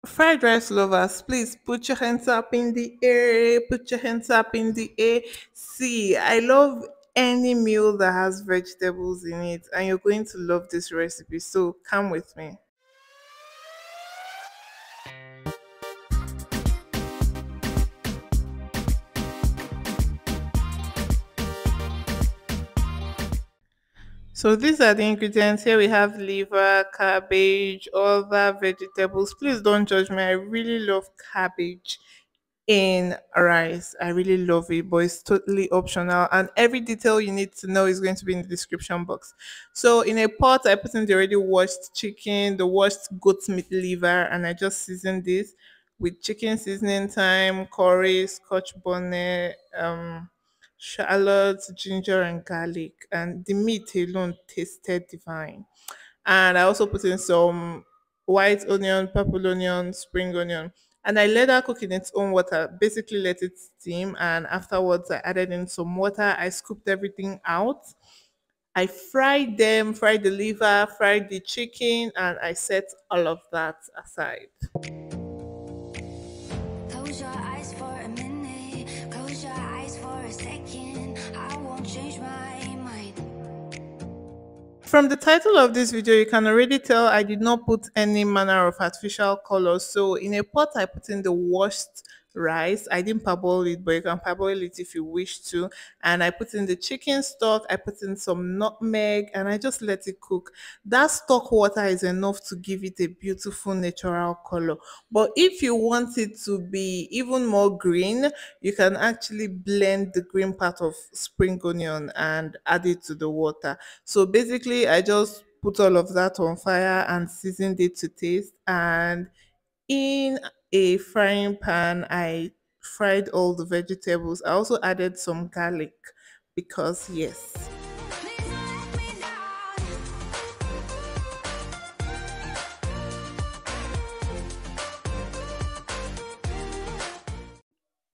Fried rice lovers, please put your hands up in the air. Put your hands up in the air. See, I love any meal that has vegetables in it, and you're going to love this recipe. So come with me. So these are the ingredients. Here we have liver, cabbage, other vegetables. Please don't judge me. I really love cabbage in rice. I really love it, but it's totally optional. And every detail you need to know is going to be in the description box. So in a pot, I put in the already washed chicken, the washed goat meat liver, and I just seasoned this with chicken seasoning, thyme, curry, scotch bonnet, shallots, ginger, and garlic. And the meat alone tasted divine. And I also put in some white onion, purple onion, spring onion. And I let that cook in its own water, basically let it steam. And afterwards, I added in some water. I scooped everything out. I fried them, fried the liver, fried the chicken, and I set all of that aside. Close your eyes for a minute. Close your eyes for a second. I won't change my mind. From the title of this video, you can already tell I did not put any manner of artificial colors. So in a pot, I put in the washed rice. I didn't parboil it, but you can parboil it if you wish to. And I put in the chicken stock. I put in some nutmeg, and I just let it cook. That stock water is enough to give it a beautiful natural color. But if you want it to be even more green, you can actually blend the green part of spring onion and add it to the water. So basically, I just put all of that on fire and seasoned it to taste. And in a frying pan, I fried all the vegetables. I also added some garlic because, yes. Please don't let me down.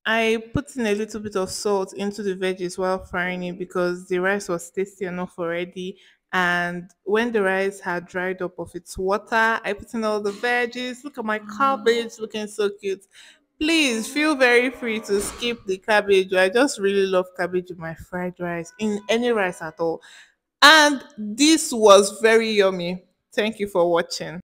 I put in a little bit of salt into the veggies while frying it because the rice was tasty enough already. And when the rice had dried up of its water, I put in all the veggies. Look at my cabbage looking so cute. Please feel very free to skip the cabbage. I just really love cabbage in my fried rice, in any rice at all. And this was very yummy. Thank you for watching.